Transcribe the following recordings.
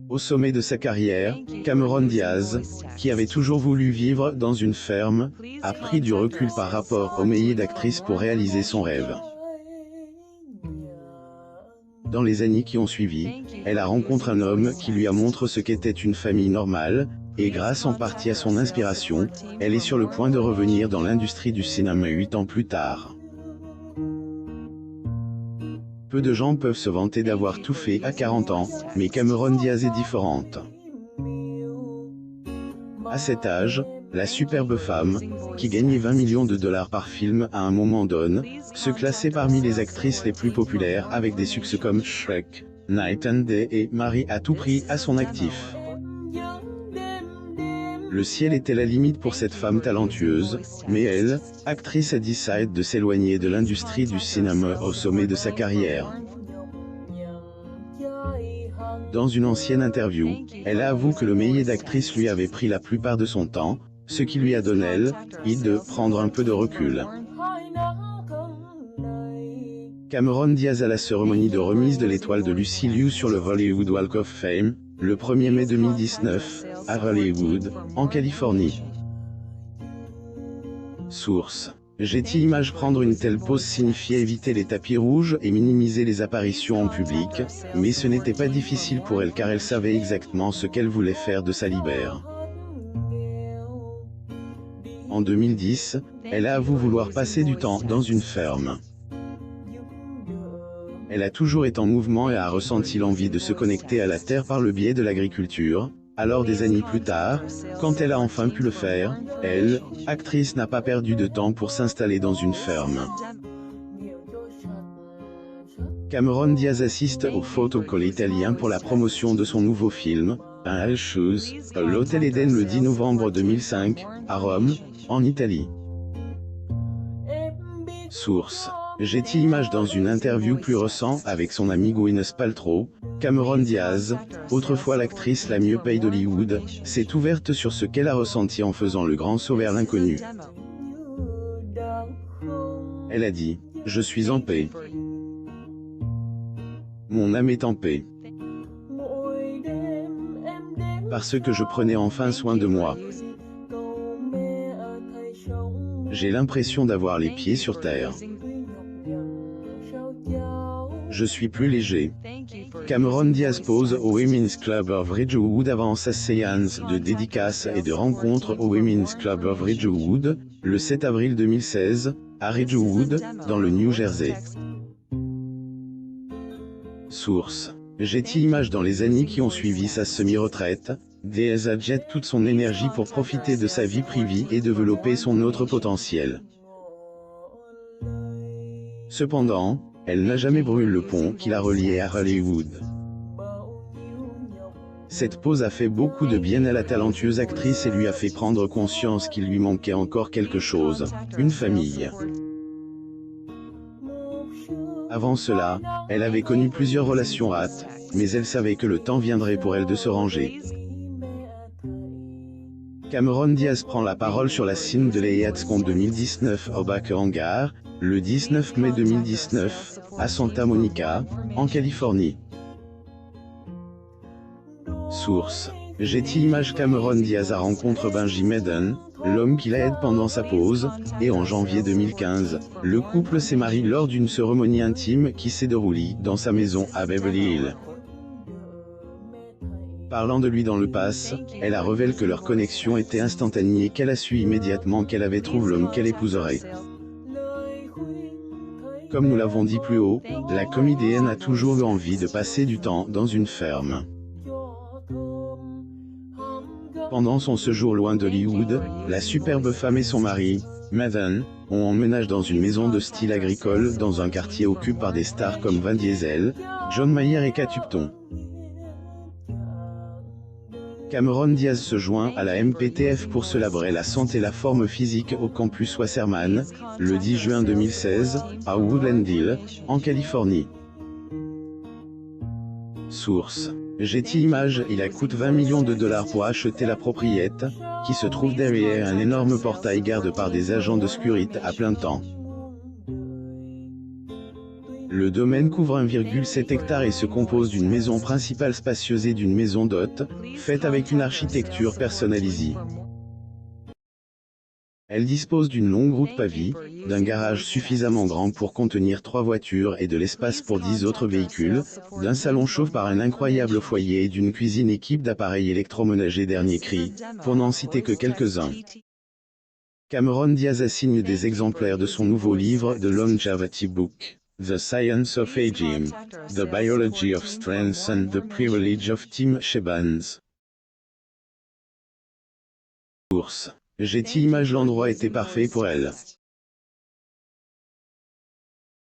Au sommet de sa carrière, Cameron Diaz, qui avait toujours voulu vivre dans une ferme, a pris du recul par rapport au métier d'actrice pour réaliser son rêve. Dans les années qui ont suivi, elle a rencontré un homme qui lui a montré ce qu'était une famille normale, et grâce en partie à son inspiration, elle est sur le point de revenir dans l'industrie du cinéma 8 ans plus tard. Peu de gens peuvent se vanter d'avoir tout fait à 40 ans, mais Cameron Diaz est différente. À cet âge, la superbe femme, qui gagnait 20 millions de dollars par film à un moment donné, se classait parmi les actrices les plus populaires avec des succès comme Shrek, Night and Day et Marie à tout prix à son actif. Le ciel était la limite pour cette femme talentueuse, mais elle, actrice, a décidé de s'éloigner de l'industrie du cinéma au sommet de sa carrière. Dans une ancienne interview, elle a avoué que le métier d'actrice lui avait pris la plupart de son temps, ce qui lui a donné l'idée de prendre un peu de recul. Cameron Diaz à la cérémonie de remise de l'étoile de Lucy Liu sur le Hollywood Walk of Fame, le 1er mai 2019, à Hollywood, en Californie. Source. Getty Images. Prendre une telle pose signifiait éviter les tapis rouges et minimiser les apparitions en public, mais ce n'était pas difficile pour elle car elle savait exactement ce qu'elle voulait faire de sa libère. En 2010, elle a avoué vouloir passer du temps dans une ferme. Elle a toujours été en mouvement et a ressenti l'envie de se connecter à la terre par le biais de l'agriculture. Alors des années plus tard, quand elle a enfin pu le faire, elle, actrice, n'a pas perdu de temps pour s'installer dans une ferme. Cameron Diaz assiste au photocall italien pour la promotion de son nouveau film, Un Shoes, à l'Hôtel Eden le 10 novembre 2005, à Rome, en Italie. Source. Getty Images. Dans une interview plus récente avec son ami Gwyneth Paltrow, Cameron Diaz, autrefois l'actrice la mieux payée d'Hollywood, s'est ouverte sur ce qu'elle a ressenti en faisant le grand saut vers l'inconnu. Elle a dit : « Je suis en paix. Mon âme est en paix. Parce que je prenais enfin soin de moi. J'ai l'impression d'avoir les pieds sur terre. Je suis plus léger. » Cameron Diaz pose au Women's Club of Ridgewood avant sa séance de dédicaces et de rencontres au Women's Club of Ridgewood, le 7 avril 2016, à Ridgewood, dans le New Jersey. Source. Getty Images. Dans les années qui ont suivi sa semi-retraite, Diaz a jeté toute son énergie pour profiter de sa vie privée et développer son autre potentiel. Cependant, elle n'a jamais brûlé le pont qui la reliait à Hollywood. Cette pause a fait beaucoup de bien à la talentueuse actrice et lui a fait prendre conscience qu'il lui manquait encore quelque chose, une famille. Avant cela, elle avait connu plusieurs relations hâtes, mais elle savait que le temps viendrait pour elle de se ranger. Cameron Diaz prend la parole sur la scène de l'EATSCON 2019 au Back Hangar, le 19 mai 2019, à Santa Monica, en Californie. Source. Getty Images. Cameron Diaz a rencontré Benji Madden, l'homme qui l'aide pendant sa pause, et en janvier 2015, le couple s'est marié lors d'une cérémonie intime qui s'est déroulée dans sa maison à Beverly Hills. Parlant de lui dans le passé, elle a révélé que leur connexion était instantanée et qu'elle a su immédiatement qu'elle avait trouvé l'homme qu'elle épouserait. Comme nous l'avons dit plus haut, la comédienne a toujours eu envie de passer du temps dans une ferme. Pendant son séjour loin d'Hollywood, la superbe femme et son mari, Madden, ont emménagé dans une maison de style agricole dans un quartier occupé par des stars comme Vin Diesel, John Mayer et Kate Upton. Cameron Diaz se joint à la MPTF pour célébrer la santé et la forme physique au campus Wasserman, le 10 juin 2016, à Woodland Hills, en Californie. Source. Getty Images. Il a coûté 20 millions de dollars pour acheter la propriété, qui se trouve derrière un énorme portail gardé par des agents de sécurité à plein temps. Le domaine couvre 1,7 hectares et se compose d'une maison principale spacieuse et d'une maison d'hôtes, faite avec une architecture personnalisée. Elle dispose d'une longue route pavée, d'un garage suffisamment grand pour contenir 3 voitures et de l'espace pour 10 autres véhicules, d'un salon chauffe par un incroyable foyer et d'une cuisine équipe d'appareils électroménagers dernier cri, pour n'en citer que quelques-uns. Cameron Diaz assigne des exemplaires de son nouveau livre The Longevity Book, The Science of Aging, The Biology of Strength and the Privilege of Tim Shebans. Source. Getty Images. L'endroit était parfait pour elle.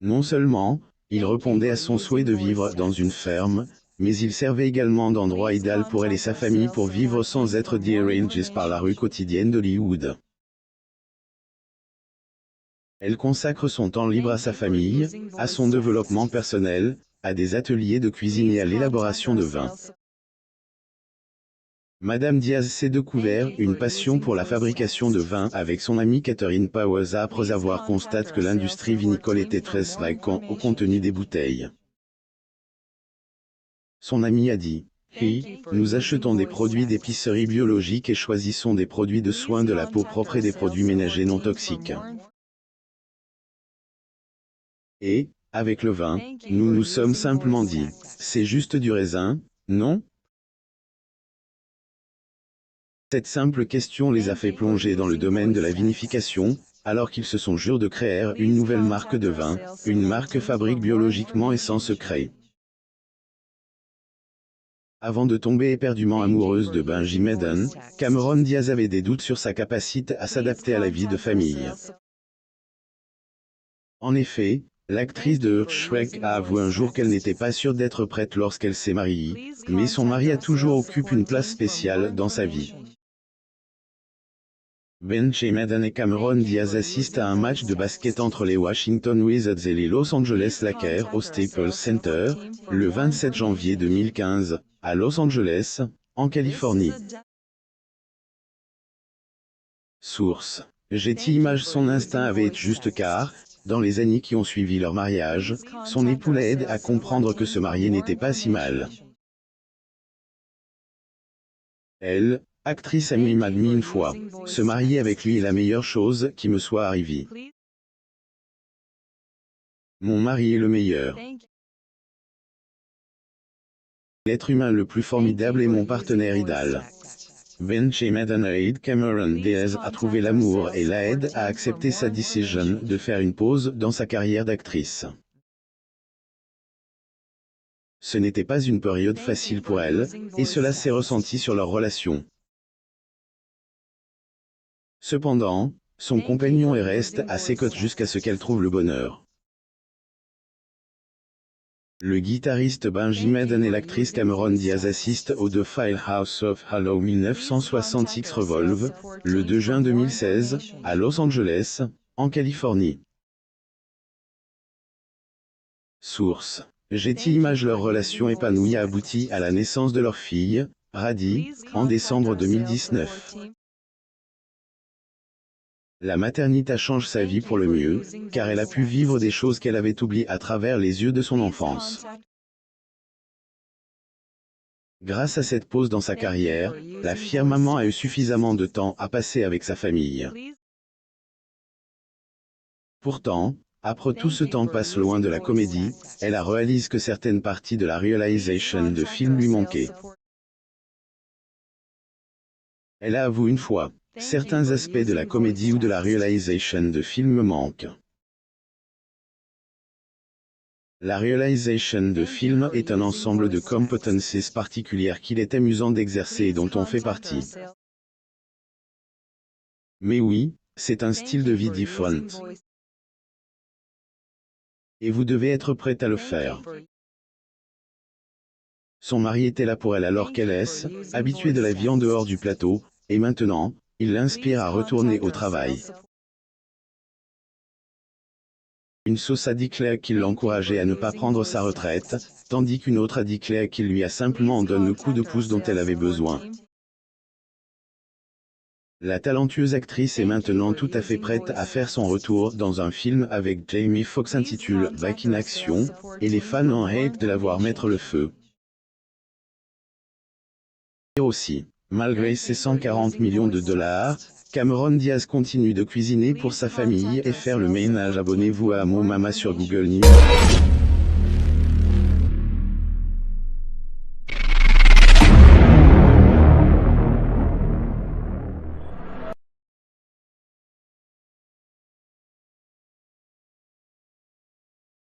Non seulement, il répondait à son souhait de vivre dans une ferme, mais il servait également d'endroit idéal pour elle et sa famille pour vivre sans être dérangés par la rue quotidienne d'Hollywood. Elle consacre son temps libre à sa famille, à son développement personnel, à des ateliers de cuisine et à l'élaboration de vins. Madame Diaz s'est découvert une passion pour la fabrication de vin avec son amie Catherine Powers après avoir constaté que l'industrie vinicole était très flaquant au contenu des bouteilles. Son amie a dit « Hey, nous achetons des produits d'épicerie biologiques et choisissons des produits de soins de la peau propre et des produits ménagers non toxiques. » Et, avec le vin, nous nous sommes simplement dit « C'est juste du raisin, non ?» Cette simple question les a fait plonger dans le domaine de la vinification, alors qu'ils se sont jurés de créer une nouvelle marque de vin, une marque fabrique biologiquement et sans secret. Avant de tomber éperdument amoureuse de Benji Madden, Cameron Diaz avait des doutes sur sa capacité à s'adapter à la vie de famille. En effet, l'actrice de Shrek a avoué un jour qu'elle n'était pas sûre d'être prête lorsqu'elle s'est mariée, mais son mari a toujours occupé une place spéciale dans sa vie. Benji Madden et Cameron Diaz assistent à un match de basket entre les Washington Wizards et les Los Angeles Lakers au Staples Center, le 27 janvier 2015, à Los Angeles, en Californie. Source. Getty Images. Son instinct avait été juste car, dans les années qui ont suivi leur mariage, son époux l'a aidé à comprendre que se marier n'était pas si mal. Elle, actrice, a m'a admis une fois, se marier avec lui est la meilleure chose qui me soit arrivée. Mon mari est le meilleur. L'être humain le plus formidable est mon partenaire idéal. Benji Madden aide Cameron Diaz à trouver l'amour et l'aide à accepter sa décision de faire une pause dans sa carrière d'actrice. Ce n'était pas une période facile pour elle, et cela s'est ressenti sur leur relation. Cependant, son compagnon reste à ses côtés jusqu'à ce qu'elle trouve le bonheur. Le guitariste Benji Madden et l'actrice Cameron Diaz assistent au The Firehouse of Halo 1960 Revolve, le 2 juin 2016, à Los Angeles, en Californie. Source. Getty Images. Leur relation épanouie a abouti à la naissance de leur fille, Radhi, en décembre 2019. La maternité change sa vie pour le mieux, car elle a pu vivre des choses qu'elle avait oubliées à travers les yeux de son enfance. Grâce à cette pause dans sa carrière, la fière maman a eu suffisamment de temps à passer avec sa famille. Pourtant, après tout ce temps passe loin de la comédie, elle a réalisé que certaines parties de la réalisation de film lui manquaient. Elle a avoué une fois, certains aspects de la comédie ou de la réalisation de film me manquent. La réalisation de film est un ensemble de compétences particulières qu'il est amusant d'exercer et dont on fait partie. Mais oui, c'est un style de vie différent. Et vous devez être prête à le faire. Son mari était là pour elle alors qu'elle est habituée de la vie en dehors du plateau, et maintenant, il l'inspire à retourner au travail. Une source a dit Claire qu'il l'encourageait à ne pas prendre sa retraite, tandis qu'une autre a dit Claire qu'il lui a simplement donné le coup de pouce dont elle avait besoin. La talentueuse actrice est maintenant tout à fait prête à faire son retour dans un film avec Jamie Foxx intitulé Back in Action, et les fans en hâte de la voir mettre le feu. Et aussi, malgré ses 140 millions de dollars, Cameron Diaz continue de cuisiner pour sa famille et faire le ménage. Abonnez-vous à Mo Mama sur Google News.